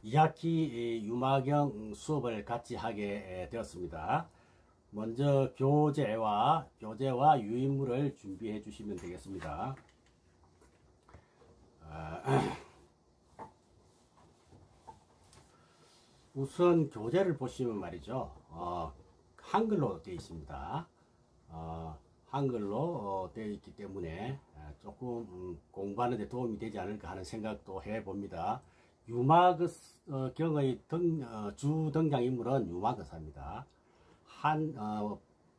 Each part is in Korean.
2학기 유마경 수업을 같이 하게 되었습니다. 먼저 교재와 유인물을 준비해 주시면 되겠습니다. 우선 교재를 보시면 말이죠. 한글로 되어 있습니다. 한글로 되어 있기 때문에 조금 공부하는 데 도움이 되지 않을까 하는 생각도 해 봅니다. 유마경의 주 등장인물은 유마거사입니다.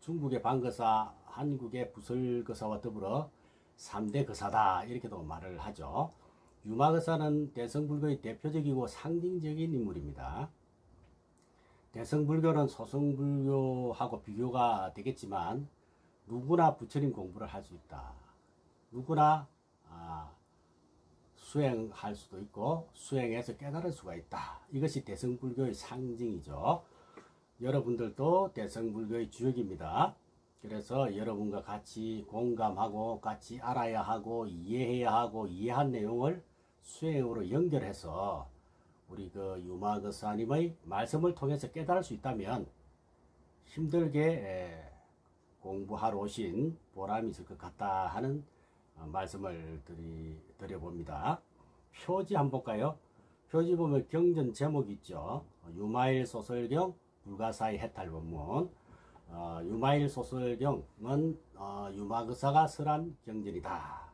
중국의 방거사, 한국의 부설거사와 더불어 3대 거사다 이렇게도 말을 하죠. 유마거사는 대성불교의 대표적이고 상징적인 인물입니다. 대성불교는 소승불교하고 비교가 되겠지만 누구나 부처님 공부를 할 수 있다. 누구나 수행할 수도 있고 수행해서 깨달을 수가 있다. 이것이 대성불교의 상징이죠. 여러분들도 대성불교의 주역입니다. 그래서 여러분과 같이 공감하고 같이 알아야 하고 이해해야 하고 이해한 내용을 수행으로 연결해서 우리 유마거사님의 말씀을 통해서 깨달을 수 있다면 힘들게 공부하러 오신 보람이 있을 것 같다 하는 말씀을 드려봅니다. 표지 한번 볼까요? 표지 보면 경전 제목이 있죠. 유마일 소설경 불가사의 해탈법문. 유마일 소설경은 유마거사가 설한 경전이다.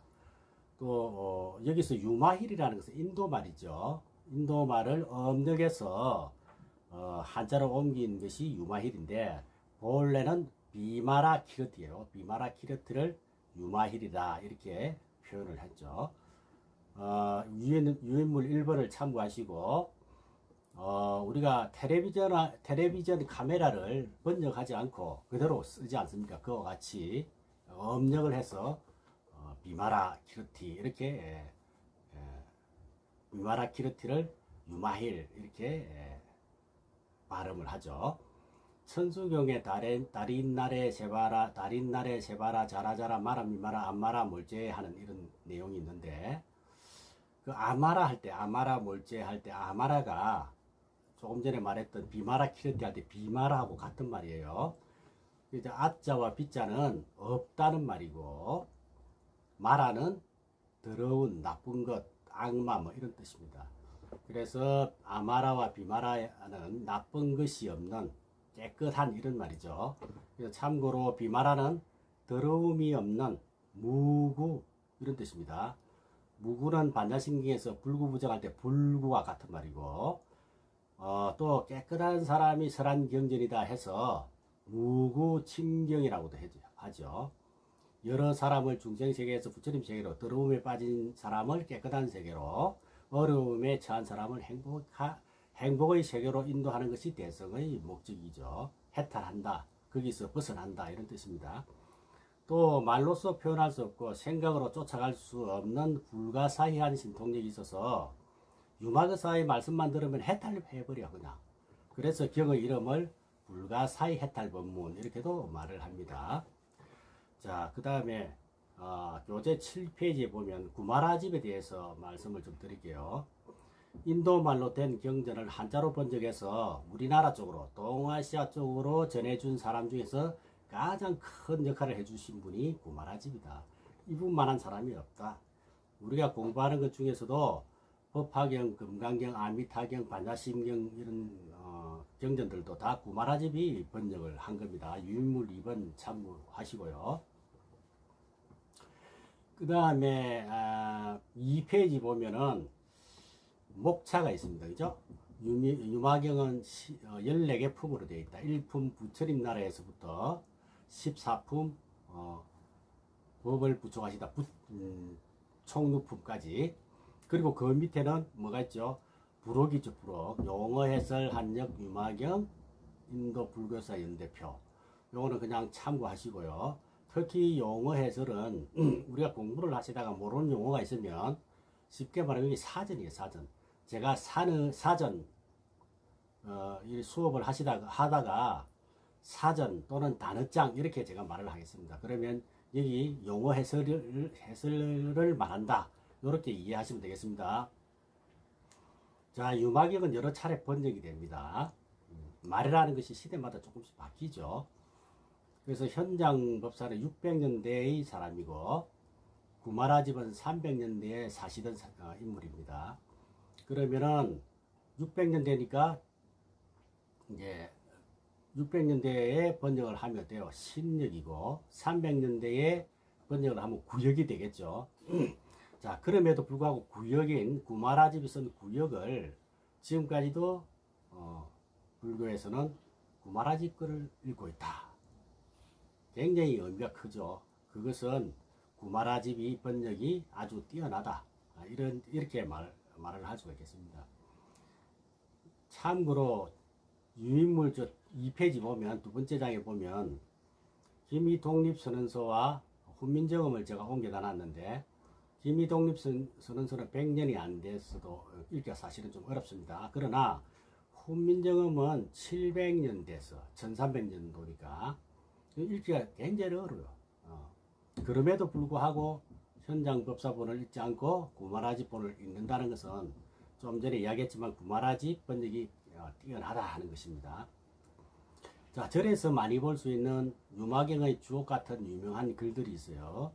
또 여기서 유마힐이라는 것은 인도 말이죠. 인도 말을 엄력해서 한자로 옮긴 것이 유마힐인데 본래는 비마라 키르트예요. 비마라 키르트를 유마힐이다 이렇게 표현을 했죠. 유인물 1번을 참고하시고 우리가 텔레비전 카메라를 번역하지 않고 그대로 쓰지 않습니까? 그와 같이 엄력을 해서 비마라 키르티 이렇게 비마라 키르티를 유마힐 이렇게 발음을 하죠. 천수경에 다린나레 세바라 자라자라 마라 미마라 암마라 몰제 하는 이런 내용이 있는데 그 아마라 할 때 아마라 몰제 할 때 아마라가 조금 전에 말했던 비마라 키르티 할 때 비마라하고 같은 말이에요. 이제 아자와 비자는 없다는 말이고 마라는 더러운 나쁜 것 악마 뭐 이런 뜻입니다. 그래서 아마라와 비마라는 나쁜 것이 없는 깨끗한 이런 말이죠. 그래서 참고로 비마라는 더러움이 없는 무구 이런 뜻입니다. 무구는 반야심경에서 불구부정할 때 불구와 같은 말이고 또 깨끗한 사람이 설한 경전이다 해서 무구침경이라고도 하죠. 여러 사람을 중생세계에서 부처님 세계로 더러움에 빠진 사람을 깨끗한 세계로 어려움에 처한 사람을 행복의 세계로 인도하는 것이 대성의 목적이죠. 해탈한다. 거기서 벗어난다. 이런 뜻입니다. 또 말로서 표현할 수 없고 생각으로 쫓아갈 수 없는 불가사의한 신통력이 있어서 유마거사의 말씀만 들으면 해탈해버려 그냥. 그래서 경의 이름을 불가사의 해탈법문 이렇게도 말을 합니다. 자, 그 다음에 교재 7페이지에 보면 구마라집에 대해서 말씀을 좀 드릴게요. 인도말로 된 경전을 한자로 번역해서 우리나라 쪽으로 동아시아 쪽으로 전해준 사람 중에서 가장 큰 역할을 해주신 분이 구마라집이다. 이분만한 사람이 없다. 우리가 공부하는 것 중에서도 법화경, 금강경, 아미타경, 반야심경 이런 경전들도 다 구마라집이 번역을 한 겁니다. 유인물 2번 참고하시고요. 그 다음에 2페이지 보면은 목차가 있습니다. 그죠? 유마경은 14개 품으로 되어 있다. 1품 부처님 나라에서부터 14품 법을 부촉하시다 총루품까지. 그리고 그 밑에는 뭐가 있죠? 부록이죠. 부록. 용어 해설 한역 유마경 인도 불교사 연대표. 요거는 그냥 참고하시고요. 특히 용어 해설은 우리가 공부를 하시다가 모르는 용어가 있으면 쉽게 말하면 이게 사전이에요. 사전. 제가 사전 이 수업을 하다가 사전 또는 단어장 이렇게 제가 말을 하겠습니다. 그러면 여기 용어 해설을 말한다. 이렇게 이해하시면 되겠습니다. 자, 유마경은 여러 차례 번역이 됩니다. 말이라는 것이 시대마다 조금씩 바뀌죠. 그래서 현장 법사는 600년대의 사람이고 구마라집은 300년대에 사시던 인물입니다. 그러면은 600년대니까 이제 600년대에 번역을 하면 돼요. 신역이고 300년대에 번역을 하면 구역이 되겠죠. 자, 그럼에도 불구하고 구역인 구마라집이 쓴 구역을 지금까지도 불교에서는 구마라집 글을 읽고 있다. 굉장히 의미가 크죠. 그것은 구마라집이 번역이 아주 뛰어나다. 이렇게 말을 할 수가 있겠습니다. 참고로 유인물 2페이지 보면 두 번째 장에 보면 김이 독립선언서와 훈민정음을 제가 옮겨다 놨는데 김이 독립선언서는 100년이 안 됐어도 읽기가 사실은 좀 어렵습니다. 그러나 훈민정음은 700년 돼서 1300년도니까 읽기가 굉장히 어려워요. 그럼에도 불구하고 현장 법사본을 읽지 않고 구마라집본을 읽는다는 것은 좀 전에 이야기했지만 구마라집 번역이 뛰어나다 하는 것입니다. 자, 절에서 많이 볼 수 있는 유마경의 주옥 같은 유명한 글들이 있어요.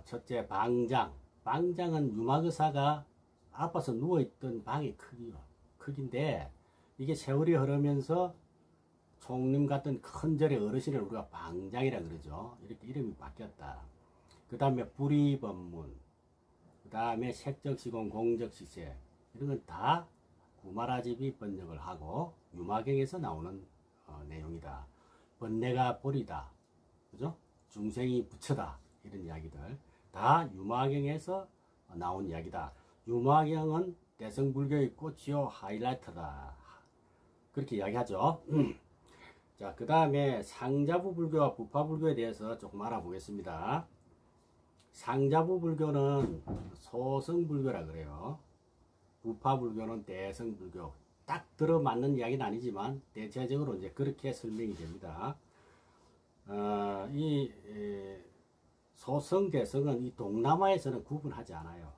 첫째, 방장. 방장은 유마의사가 아파서 누워있던 방의 크기인데 이게 세월이 흐르면서 총림 같은 큰 절의 어르신을 우리가 방장이라 그러죠. 이렇게 이름이 바뀌었다. 그 다음에 불의법문, 그 다음에 색적시공, 공적시세, 이런 건 다 구마라집이 번역을 하고 유마경에서 나오는 내용이다. 번뇌가 보리다, 그죠? 중생이 부처다, 이런 이야기들 다 유마경에서 나온 이야기다. 유마경은 대성불교의 꽃이요 하이라이트다, 그렇게 이야기하죠. 자, 그 다음에 상자부 불교와 부파 불교에 대해서 조금 알아보겠습니다. 상자부 불교는 소승불교라 그래요. 부파 불교는 대성불교. 딱 들어맞는 이야기는 아니지만 대체적으로 이제 그렇게 설명이 됩니다. 소승, 대성은 이 동남아에서는 구분하지 않아요.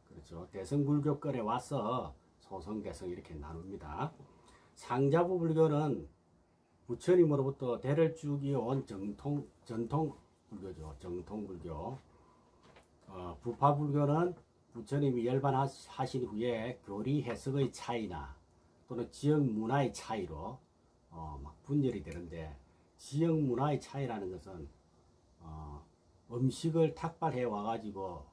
그렇죠. 대성불교권에 와서 소승, 대성 이렇게 나눕니다. 상자부 불교는 부처님으로부터 대를 쭉 이어온 전통 불교죠. 정통 불교. 부파 불교는 부처님이 열반하신 후에 교리 해석의 차이나 또는 지역 문화의 차이로 막 분열이 되는데, 지역 문화의 차이라는 것은 음식을 탁발해 와가지고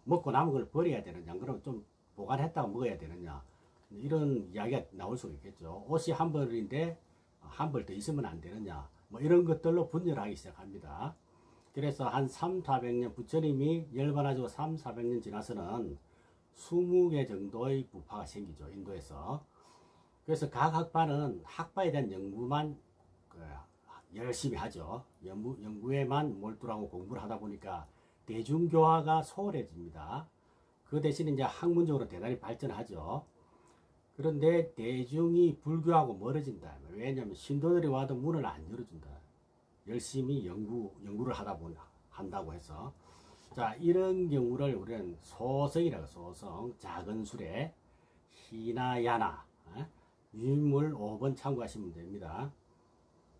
먹고 남은 걸 버려야 되느냐, 그럼 좀 보관했다가 먹어야 되느냐, 이런 이야기가 나올 수 있겠죠. 옷이 한 벌인데 한 벌 더 있으면 안 되느냐, 뭐 이런 것들로 분열하기 시작합니다. 그래서 한 300~400년, 부처님이 열반하시고 300~400년 지나서는 20개 정도의 부파가 생기죠, 인도에서. 그래서 각 학파는 학파에 대한 연구만 열심히 하죠. 연구에만 몰두하고 공부를 하다 보니까 대중교화가 소홀해집니다. 그 대신 이제 학문적으로 대단히 발전하죠. 그런데 대중이 불교하고 멀어진다. 왜냐하면 신도들이 와도 문을 안 열어준다. 열심히 연구를 한다고 해서. 자, 이런 경우를 우리는 소성이라고, 소성, 작은 술에 히나야나, 유인물 5번 참고하시면 됩니다.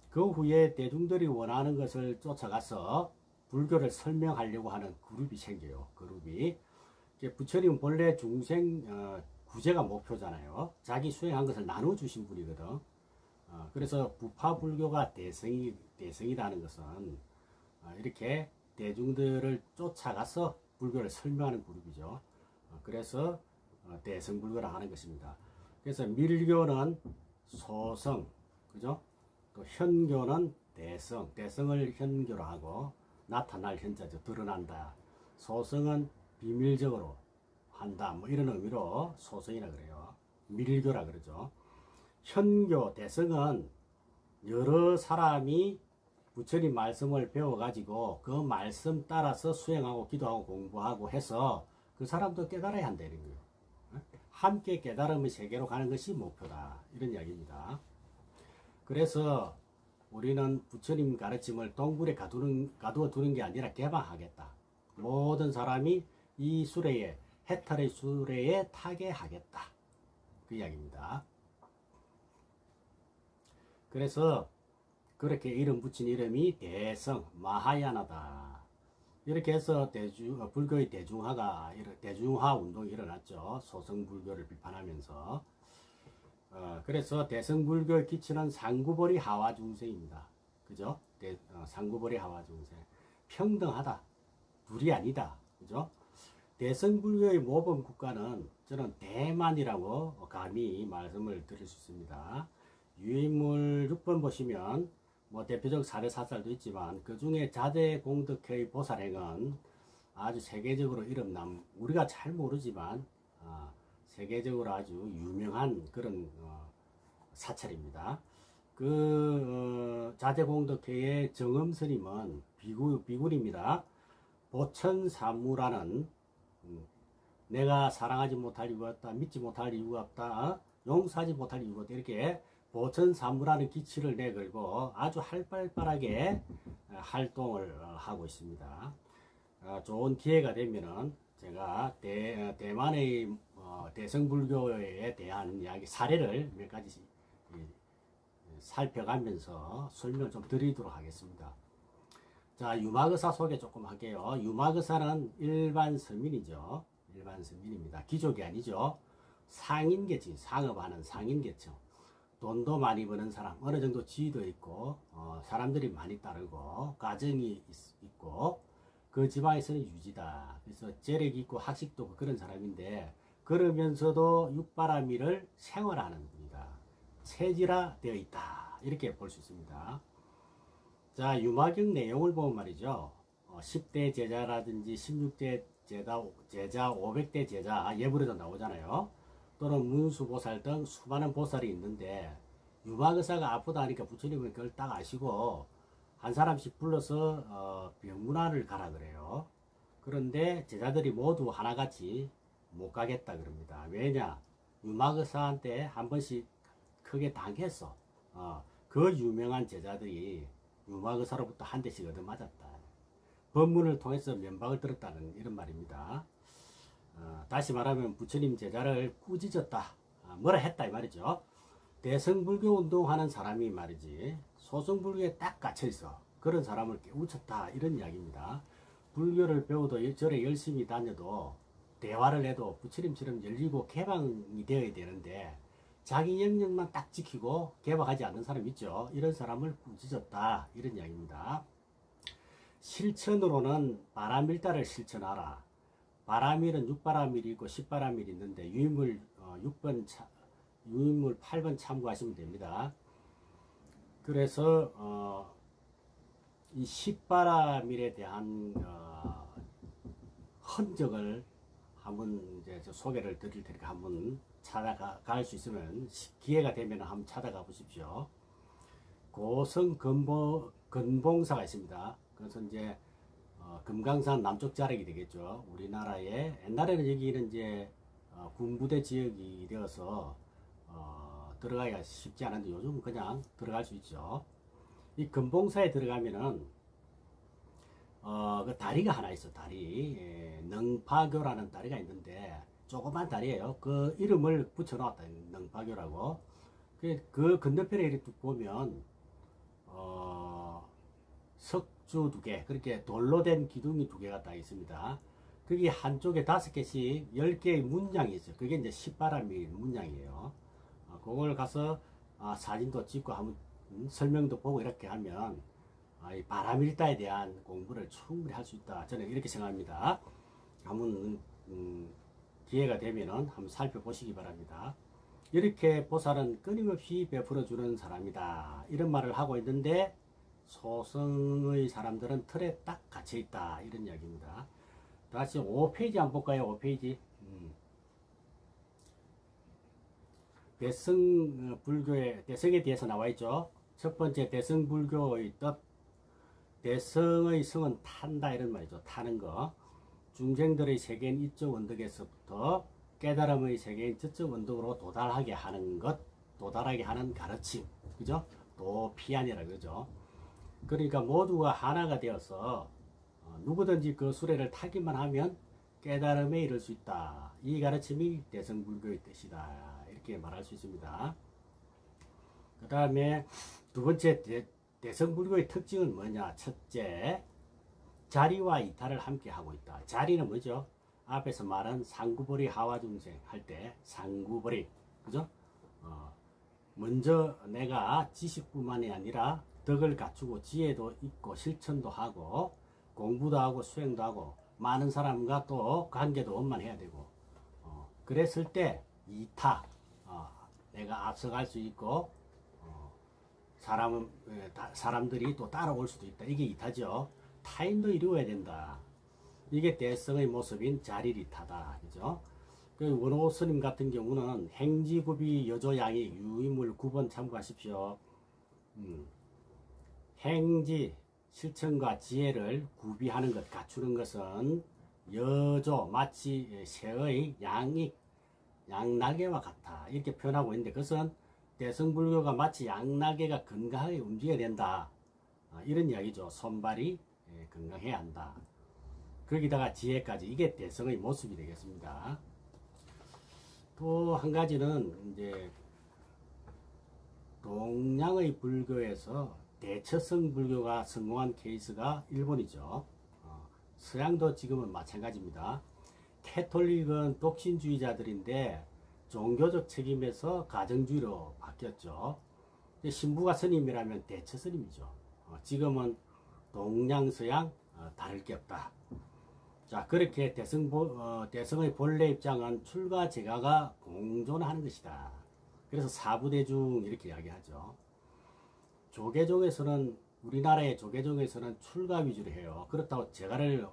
그 후에 대중들이 원하는 것을 쫓아가서 불교를 설명하려고 하는 그룹이 생겨요. 그룹이. 부처님은 본래 중생 구제가 목표잖아요. 자기 수행한 것을 나눠주신 분이거든. 그래서 부파 불교가 대성이라는 것은 이렇게 대중들을 쫓아가서 불교를 설명하는 그룹이죠. 그래서 대성불교라 하는 것입니다. 그래서 밀교는 소성, 그죠? 또 현교는 대성, 대성을 현교로 하고 나타날 현자죠. 드러난다. 소성은 비밀적으로 한다, 뭐 이런 의미로 소성이라 그래요. 밀교라 그러죠. 현교, 대성은 여러 사람이 부처님 말씀을 배워가지고 그 말씀 따라서 수행하고 기도하고 공부하고 해서 그 사람도 깨달아야 한다는 거예요. 함께 깨달음의 세계로 가는 것이 목표다, 이런 이야기입니다. 그래서 우리는 부처님 가르침을 동굴에 가두어 두는 게 아니라 개방하겠다. 모든 사람이 이 수레에 해탈의 수레에 타게 하겠다. 그 이야기입니다. 그래서 그렇게 이름 붙인 이름이 대성 마하야나다. 이렇게 해서 불교의 대중화 운동이 일어났죠. 소승불교를 비판하면서. 그래서 대승불교의 기치는 상구보리 하와 중생입니다. 그죠? 상구보리 하와 중생. 평등하다. 둘이 아니다. 그죠? 대승불교의 모범 국가는 저는 대만이라고 감히 말씀을 드릴 수 있습니다. 유인물 6번 보시면 뭐 대표적 사례 사설도 있지만 그 중에 자제공덕회의 보살행은 아주 세계적으로 이름난, 우리가 잘 모르지만 세계적으로 아주 유명한 그런 사찰입니다. 자제공덕회의 정음스님은 비굴입니다. 보천사무라는 내가 사랑하지 못할 이유가 없다, 믿지 못할 이유가 없다, 용서하지 못할 이유가 없다, 이렇게 보천사무라는 기치를 내걸고 아주 활발하게 활동을 하고 있습니다. 좋은 기회가 되면은 제가 대만의 대성불교에 대한 이야기 사례를 몇 가지 살펴가면서 설명을 좀 드리도록 하겠습니다. 자, 유마그사 소개 조금 할게요. 유마그사는 일반 서민이죠. 일반 서민입니다. 귀족이 아니죠. 상인계층, 상업하는 상인계층. 돈도 많이 버는 사람, 어느 정도 지위도 있고, 사람들이 많이 따르고, 가정이 있고, 그 지방에서는 유지다. 그래서 재력이 있고 학식도 있고 그런 사람인데, 그러면서도 육바라밀을 생활하는 분이다. 체질화 되어 있다. 이렇게 볼 수 있습니다. 자, 유마경 내용을 보면 말이죠. 10대 제자라든지 16대 제자, 500대 제자, 예불에도 나오잖아요. 또는 문수보살 등 수많은 보살이 있는데 유마의사가 아프다 하니까 부처님은 그걸 딱 아시고 한 사람씩 불러서 병문안을 가라 그래요. 그런데 제자들이 모두 하나같이 못 가겠다 그럽니다. 왜냐? 유마의사한테 한 번씩 크게 당했어. 그 유명한 제자들이 유마의사로부터 한 대씩 얻어맞았다. 법문을 통해서 면박을 들었다는 이런 말입니다. 다시 말하면 부처님 제자를 꾸짖었다. 뭐라 했다 이 말이죠. 대성불교 운동하는 사람이 말이지 소승불교에 딱 갇혀있어. 그런 사람을 깨우쳤다. 이런 이야기입니다. 불교를 배워도 절에 열심히 다녀도 대화를 해도 부처님처럼 열리고 개방이 되어야 되는데 자기 영역만 딱 지키고 개방하지 않는 사람 있죠. 이런 사람을 꾸짖었다. 이런 이야기입니다. 실천으로는 바람일다를 실천하라. 바라밀은 6바라밀이 있고 10바라밀이 있는데 유인물 8번 참고하시면 됩니다. 그래서 이 10바라밀에 대한 흔적을 한번 이제 소개를 드릴 테니까 한번 찾아갈 수 있으면 기회가 되면 한번 찾아가 보십시오. 고성 건봉사가 있습니다. 그래서 이제 금강산 남쪽 자락이 되겠죠. 우리나라에 옛날에는 여기는 이제 군부대 지역이 되어서 들어가기가 쉽지 않은데 요즘은 그냥 들어갈 수 있죠. 이 금봉사에 들어가면은 그 다리가 하나 있어. 다리 능파교라는 다리가 있는데 조그만 다리예요. 그 이름을 붙여놨다. 능파교라고. 그 건너편에 이렇게 보면 석주 2개, 그렇게 돌로 된 기둥이 2개가 딱 있습니다. 그게 한쪽에 5개씩 10개의 문양이 있어요. 그게 이제 10바라밀 문양이에요. 그걸 가서 사진도 찍고 한번 설명도 보고 이렇게 하면 이 바라밀다에 대한 공부를 충분히 할 수 있다. 저는 이렇게 생각합니다. 한번 기회가 되면은 한번 살펴보시기 바랍니다. 이렇게 보살은 끊임없이 베풀어주는 사람이다. 이런 말을 하고 있는데 소승의 사람들은 틀에 딱 갇혀있다. 이런 이야기입니다. 다시 5페이지 한번 볼까요? 5페이지. 대성에 대해서 나와있죠. 첫 번째 대성불교의 뜻. 대성의 성은 탄다 이런 말이죠. 타는 거. 중생들의 세계인 이쪽 언덕에서부터 깨달음의 세계인 저쪽 언덕으로 도달하게 하는 것. 도달하게 하는 가르침. 그죠? 도피안이라 그러죠. 그러니까 모두가 하나가 되어서 누구든지 그 수레를 타기만 하면 깨달음에 이를 수 있다. 이 가르침이 대승불교의 뜻이다. 이렇게 말할 수 있습니다. 그 다음에 두 번째 대승불교의 특징은 뭐냐? 첫째, 자리와 이타를 함께 하고 있다. 자리는 뭐죠? 앞에서 말한 상구보리 하와중생 할 때 상구보리, 그죠? 먼저 내가 지식뿐만이 아니라 덕을 갖추고 지혜도 있고 실천도 하고 공부도 하고 수행도 하고 많은 사람과 또 관계도 원만해야 되고 그랬을 때 이타, 내가 앞서갈 수 있고 사람들이 또 따라올 수도 있다. 이게 이타죠. 타인도 이루어야 된다. 이게 대성의 모습인 자리리타다. 그죠? 그 원호 스님 같은 경우는 행지구비 여조양이 유의물 9번 참고하십시오. 행지, 실천과 지혜를 구비하는 것, 갖추는 것은 여조, 마치 새의 양날개와 같아. 이렇게 표현하고 있는데 그것은 대승불교가 마치 양날개가 건강하게 움직여야 된다. 이런 이야기죠. 손발이 건강해야 한다. 거기다가 지혜까지. 이게 대성의 모습이 되겠습니다. 또 한 가지는 이제 동양의 불교에서 대처성 불교가 성공한 케이스가 일본이죠. 서양도 지금은 마찬가지입니다. 캐톨릭은 독신주의자들인데 종교적 책임에서 가정주의로 바뀌었죠. 신부가 스님이라면 대처 스님이죠. 지금은 동양 서양 다를 게 없다. 자, 그렇게 대성의 본래 입장은 출가 제가가 공존하는 것이다. 그래서 사부대중 이렇게 이야기하죠. 조계종에서는 우리나라의 조계종에서는 출가 위주로 해요. 그렇다고 제가를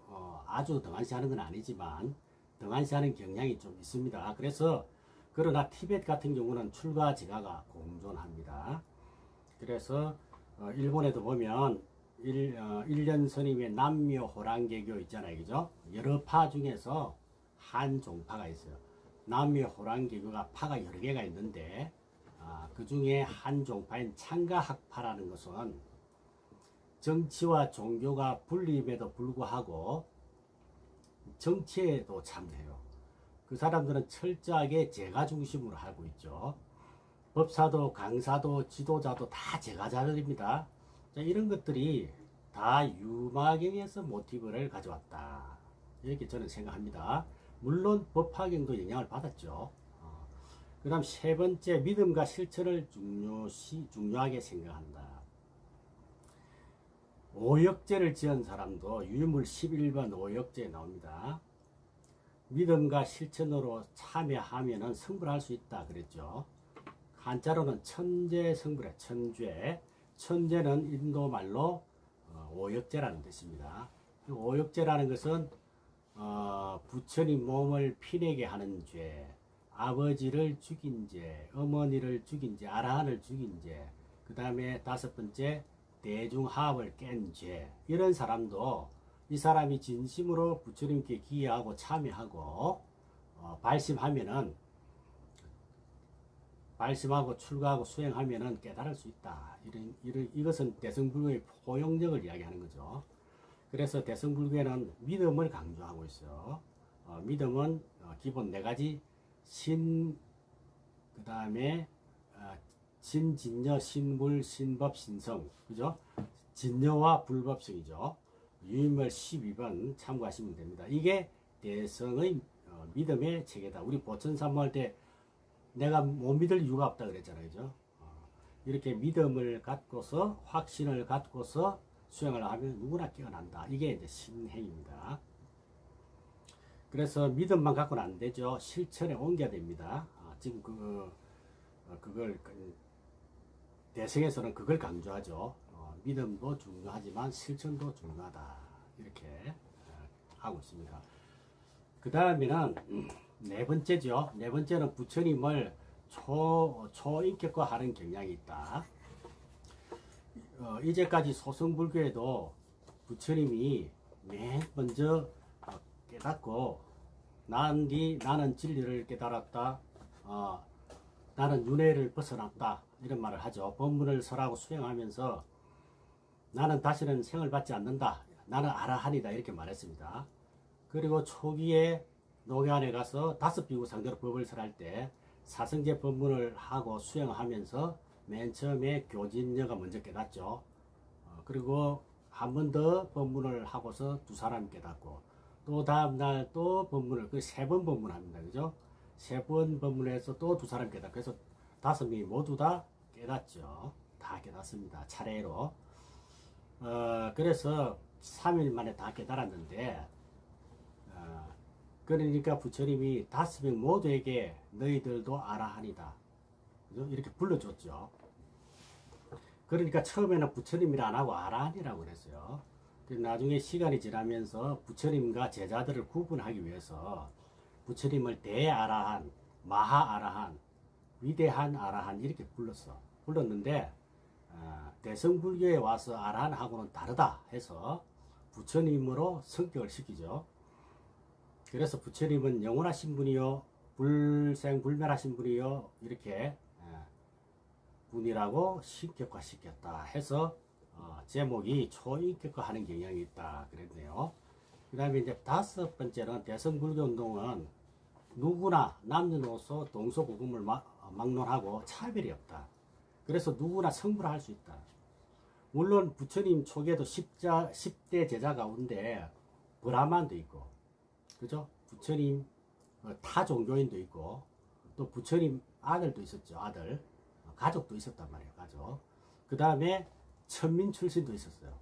아주 등한시하는 건 아니지만 등한시하는 경향이 좀 있습니다. 그래서 그러나 티벳 같은 경우는 출가 제가가 공존합니다. 그래서 일본에도 보면 일련 스님의 남묘 호랑개교 있잖아요. 그죠? 여러 파 중에서 한 종파가 있어요. 남묘 호랑개교가 파가 여러 개가 있는데 그 중에 한 종파인 창가학파라는 것은 정치와 종교가 분리임에도 불구하고 정치에도 참여해요. 그 사람들은 철저하게 제가 중심으로 하고 있죠. 법사도 강사도 지도자도 다 제가자들입니다. 자, 이런 것들이 다 유마경에서 모티브를 가져왔다. 이렇게 저는 생각합니다. 물론 법화경도 영향을 받았죠. 그 다음 세 번째, 믿음과 실천을 중요하게 생각한다. 오역제를 지은 사람도 유물 11번 오역제에 나옵니다. 믿음과 실천으로 참여하면 성불할 수 있다 그랬죠. 한자로는 천재 성불의 천죄. 천재는 인도 말로 오역제라는 뜻입니다. 오역제라는 것은 부처님 몸을 피내게 하는 죄, 아버지를 죽인 죄, 어머니를 죽인 죄, 아라한을 죽인 죄, 그 다음에 다섯 번째 대중화합을 깬 죄. 이런 사람도 이 사람이 진심으로 부처님께 기여하고 참여하고 발심하고 출가하고 수행하면은 깨달을 수 있다. 이것은 대승불교의 포용력을 이야기하는 거죠. 그래서 대승불교에는 믿음을 강조하고 있어요. 믿음은 기본 네 가지 그 다음에 진여, 신불, 신법, 신성. 그죠? 진여와 불법성이죠. 유인물 12번 참고하시면 됩니다. 이게 대성의 믿음의 체계다. 우리 보천산모할 때 내가 못 믿을 이유가 없다 그랬잖아요. 그죠? 이렇게 믿음을 갖고서 확신을 갖고서 수행을 하면 누구나 깨어난다. 이게 이제 신행입니다. 그래서 믿음만 갖고는 안 되죠. 실천에 옮겨야 됩니다. 지금 그걸 대성에서는 그걸 강조하죠. 믿음도 중요하지만 실천도 중요하다. 이렇게 하고 있습니다. 그 다음에는 네 번째죠. 네 번째는 부처님을 초인격화하는 경향이 있다. 이제까지 소승불교에도 부처님이 맨 먼저 깨닫고 나는 진리를 깨달았다. 나는 윤회를 벗어났다. 이런 말을 하죠. 법문을 설하고 수행하면서 나는 다시는 생을 받지 않는다. 나는 아라한이다. 이렇게 말했습니다. 그리고 초기에 농해안에 가서 5비구 상대로 법을 설할 때 사성제 법문을 하고 수행하면서 맨 처음에 교진녀가 먼저 깨닫죠. 그리고 한 번 더 법문을 하고서 2사람이 깨닫고, 또 다음날 또 법문을, 그 3번 법문합니다. 그죠? 3번 법문해서 또 2사람 깨닫고, 그래서 5명이 모두 다 깨닫죠. 다 깨닫습니다. 차례로. 그래서 3일 만에 다 깨달았는데, 그러니까 부처님이 5명 모두에게 너희들도 아라한이다, 그죠? 이렇게 불러줬죠. 그러니까 처음에는 부처님이라 안 하고 아라한이라고 그랬어요. 나중에 시간이 지나면서 부처님과 제자들을 구분하기 위해서 부처님을 대아라한, 마하아라한, 위대한 아라한 이렇게 불렀는데, 대성불교에 와서 아라한하고는 다르다 해서 부처님으로 성격을 시키죠. 그래서 부처님은 영원하신 분이요, 불생불멸하신 분이요, 이렇게 분이라고 신격화시켰다 해서 제목이 초인격화하는 경향이 있다 그랬네요. 그 다음에 이제 5번째는 대성불교운동은 누구나 남녀노소 동서고금을 막론하고 차별이 없다. 그래서 누구나 성불을 할 수 있다. 물론 부처님 초기에도 10대 제자 가운데 브라만도 있고, 그죠? 부처님 타 종교인도 있고, 또 부처님 아들도 있었죠. 아들. 가족도 있었단 말이에요. 가족. 그 다음에 천민 출신도 있었어요.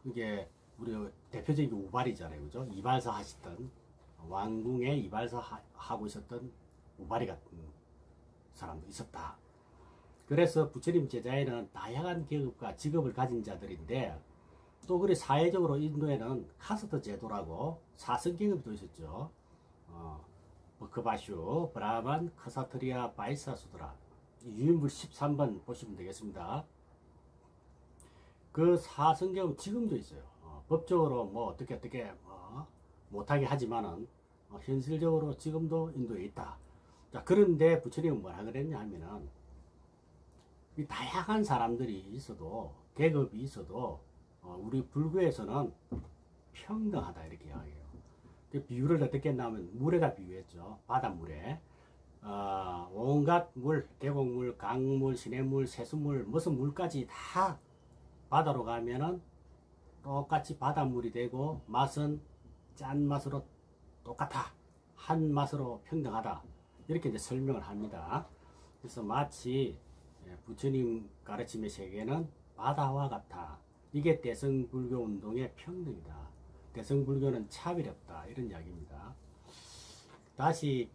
그게 우리 대표적인 우발이잖아요. 그죠? 이발사 하시던, 왕궁에 이발사 하고 있었던 우발이 같은 사람도 있었다. 그래서 부처님 제자에는 다양한 계급과 직업을 가진 자들인데, 또 그래 사회적으로 인도에는 카스트 제도라고 사성계급도 있었죠. 버크바슈, 브라만, 카사트리아, 바이사수드라. 유인물 13번 보시면 되겠습니다. 그 사성계급 지금도 있어요. 법적으로 뭐 어떻게 못하게 하지만은 현실적으로 지금도 인도에 있다. 자, 그런데 부처님은 뭐라 그랬냐 하면은, 이 다양한 사람들이 있어도, 계급이 있어도 우리 불교에서는 평등하다 이렇게 이야기해요. 그 비유를 어떻게 했냐면 물에다 비유했죠. 바닷물에 온갖 물, 계곡물, 강물, 시냇물, 세수물, 무슨 물까지 다 바다로 가면은 똑같이 바닷물이 되고 맛은 짠맛으로 똑같아. 한 맛으로 평등하다. 이렇게 이제 설명을 합니다. 그래서 마치 부처님 가르침의 세계는 바다와 같아. 이게 대성불교 운동의 평등이다. 대성불교는 차별이 없다. 이런 이야기입니다. 다시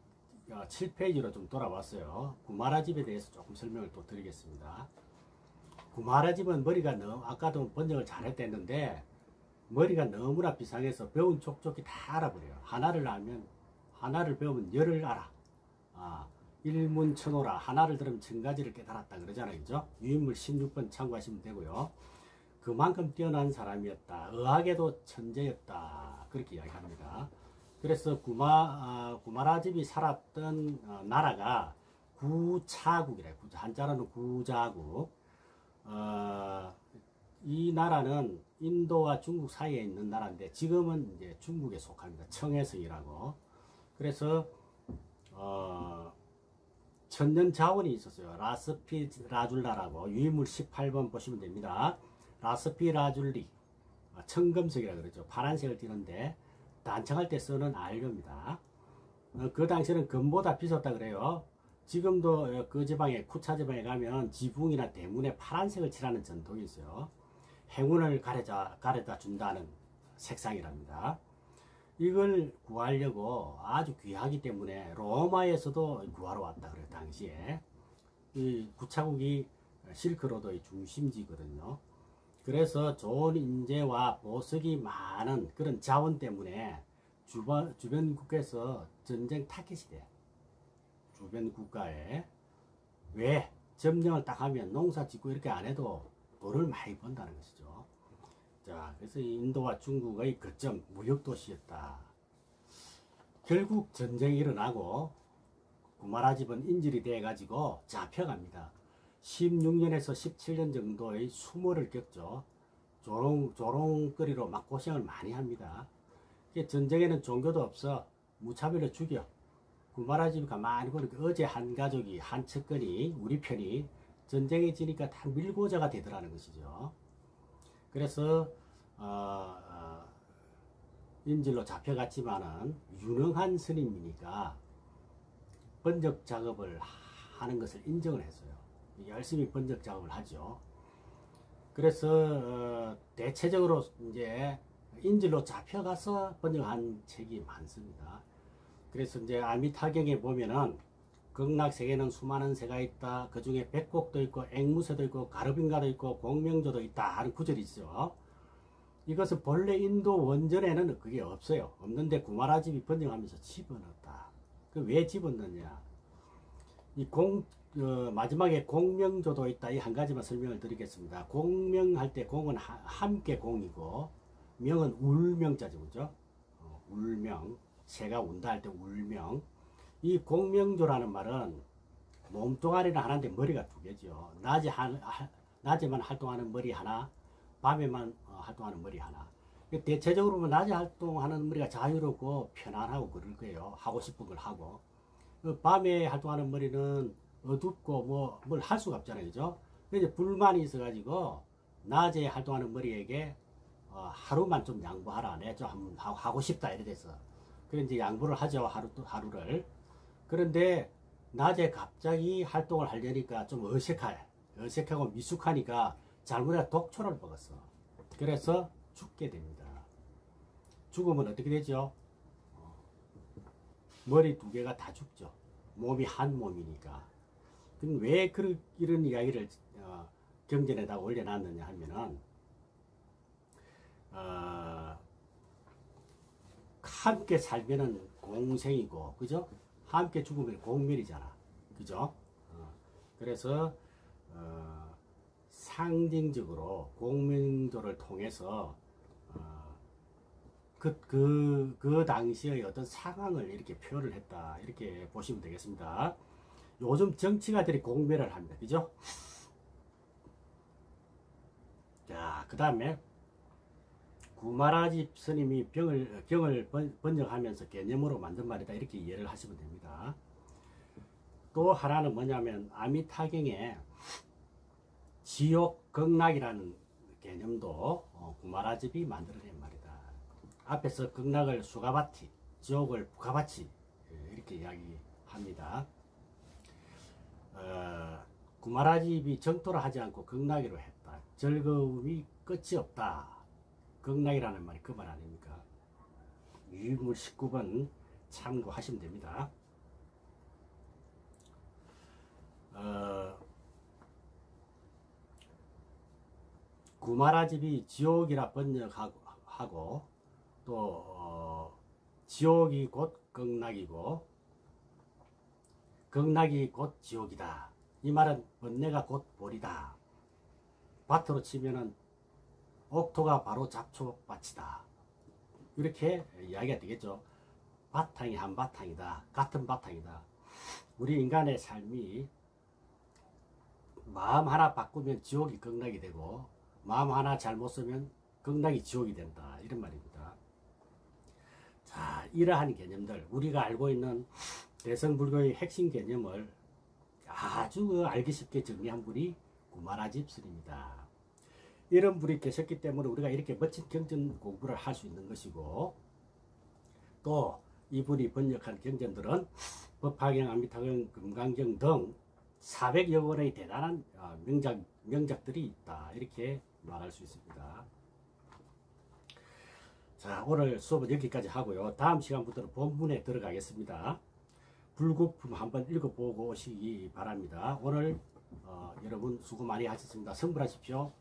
7페이지로 좀 돌아왔어요. 구마라집에 대해서 조금 설명을 또 드리겠습니다. 구마라집은 머리가 너무, 아까도 번역을 잘했댔는데, 머리가 너무나 비상해서 배운 족족이 다 알아버려요. 하나를 배우면 열을 알아. 일문천오라. 하나를 들으면 1000가지를 깨달았다 그러잖아요. 그죠? 유인물 16번 참고하시면 되고요. 그만큼 뛰어난 사람이었다. 의학에도 천재였다. 그렇게 이야기합니다. 그래서 구마라집이 살았던 나라가 구차국이래요. 한자로는 구자국. 이 나라는 인도와 중국 사이에 있는 나라인데 지금은 이제 중국에 속합니다. 청해성이라고. 그래서 천년 자원이 있었어요. 라스피 라줄라라고. 유인물 18번 보시면 됩니다. 라스피 라줄리. 청금석이라 그러죠. 파란색을 띠는데 단청할 때 쓰는 알료입니다. 그 당시에는 금보다 비쌌다 그래요. 지금도 그 지방에, 쿠차 지방에 가면 지붕이나 대문에 파란색을 칠하는 전통이 있어요. 행운을 가려다 준다는 색상이랍니다. 이걸 구하려고 아주 귀하기 때문에 로마에서도 구하러 왔다 그래요. 당시에. 이 구차국이 실크로드의 중심지거든요. 그래서 좋은 인재와 보석이 많은 그런 자원 때문에 주변 국가에서 전쟁 타겟이 돼. 주변 국가에. 왜? 점령을 딱 하면 농사 짓고 이렇게 안 해도 돈을 많이 번다는 것이죠. 자, 그래서 인도와 중국의 거점 무역도시였다. 결국 전쟁이 일어나고 구마라집은 인질이 돼가지고 잡혀갑니다. 16년에서 17년 정도의 수모를 겪죠. 조롱거리로 막 고생을 많이 합니다. 전쟁에는 종교도 없어. 무차별로 죽여. 구마라집이 가만히 보니까 어제 한 가족이, 한 측근이, 우리 편이 전쟁에 지니까 다 밀고자가 되더라는 것이죠. 그래서 인질로 잡혀갔지만은 유능한 스님이니까 번적 작업을 하는 것을 인정을 했어요. 열심히 번적 작업을 하죠. 그래서 대체적으로 이제 인질로 잡혀가서 번역한 책이 많습니다. 그래서 이제 아미타경에 보면은 극락세계는 수많은 새가 있다. 그 중에 백곡도 있고 앵무새도 있고 가르빈가도 있고 공명조도 있다 하는 구절이 있죠. 이것은 본래 인도 원전에는 그게 없어요. 없는데 구마라집이 번역하면서 집어넣었다. 그 왜 집어넣냐? 마지막에 공명조도 있다. 이 한 가지만 설명을 드리겠습니다. 공명할 때 공은 함께 공이고 명은 울명자죠. 그죠? 울명. 새가 운다 할 때 울명. 이 공명조라는 말은 몸뚱아리는 하나인데 머리가 두 개죠. 낮에만 활동하는 머리 하나, 밤에만 활동하는 머리 하나. 대체적으로 낮에 활동하는 머리가 자유롭고 편안하고 그럴 거예요. 하고 싶은 걸 하고. 밤에 활동하는 머리는 어둡고 뭘 할 수가 없잖아요. 그죠? 그래서 불만이 있어가지고 낮에 활동하는 머리에게 하루만 좀 양보하라. 내가 좀 한번 하고 싶다. 이래 돼서. 그래 이제 양보를 하죠. 하루를. 그런데 낮에 갑자기 활동을 하려니까 좀 어색하고 미숙하니까 잘못해서 독초를 먹었어. 그래서 죽게 됩니다. 죽으면 어떻게 되죠? 머리 두 개가 다 죽죠. 몸이 한 몸이니까. 그럼 왜 이런 이야기를 경전에다 올려놨느냐 하면은 함께 살면은 공생이고, 그죠? 함께 죽으면 공멸이잖아. 그죠? 그래서 상징적으로 공명도를 통해서 그 당시의 어떤 상황을 이렇게 표현을 했다. 이렇게 보시면 되겠습니다. 요즘 정치가들이 공멸을 합니다. 그죠? 자, 그 다음에 구마라집 스님이 경을 번역하면서 개념으로 만든 말이다. 이렇게 이해를 하시면 됩니다. 또 하나는 뭐냐면 아미타경에 지옥 극락이라는 개념도 구마라집이 만들어낸 말이다. 앞에서 극락을 수가바티, 지옥을 부가바치 이렇게 이야기합니다. 구마라집이 정토를 하지 않고 극락이로 했다. 즐거움이 끝이 없다. 극락이라는 말이 그 말 아닙니까? 유물 19번 참고하시면 됩니다. 구마라집이 지옥이라 번역하고 또 지옥이 곧 극락이고 극락이 곧 지옥이다. 이 말은 번뇌가 곧 볼이다. 밭으로 치면은 옥토가 바로 잡초밭이다. 이렇게 이야기가 되겠죠. 바탕이 한바탕이다. 같은 바탕이다. 우리 인간의 삶이 마음 하나 바꾸면 지옥이 극락이 되고 마음 하나 잘못 쓰면 극락이 지옥이 된다. 이런 말입니다. 자, 이러한 개념들, 우리가 알고 있는 대성불교의 핵심 개념을 아주 알기 쉽게 정리한 분이 구마라집 스님입니다. 이런 분이 계셨기 때문에 우리가 이렇게 멋진 경전 공부를 할 수 있는 것이고, 또 이분이 번역한 경전들은 법화경, 아미타경, 금강경 등 400여 권의 대단한 명작들이 있다. 이렇게 말할 수 있습니다. 자, 오늘 수업은 여기까지 하고요. 다음 시간부터는 본문에 들어가겠습니다. 불국품 한번 읽어보고 오시기 바랍니다. 오늘 여러분 수고 많이 하셨습니다. 성불하십시오.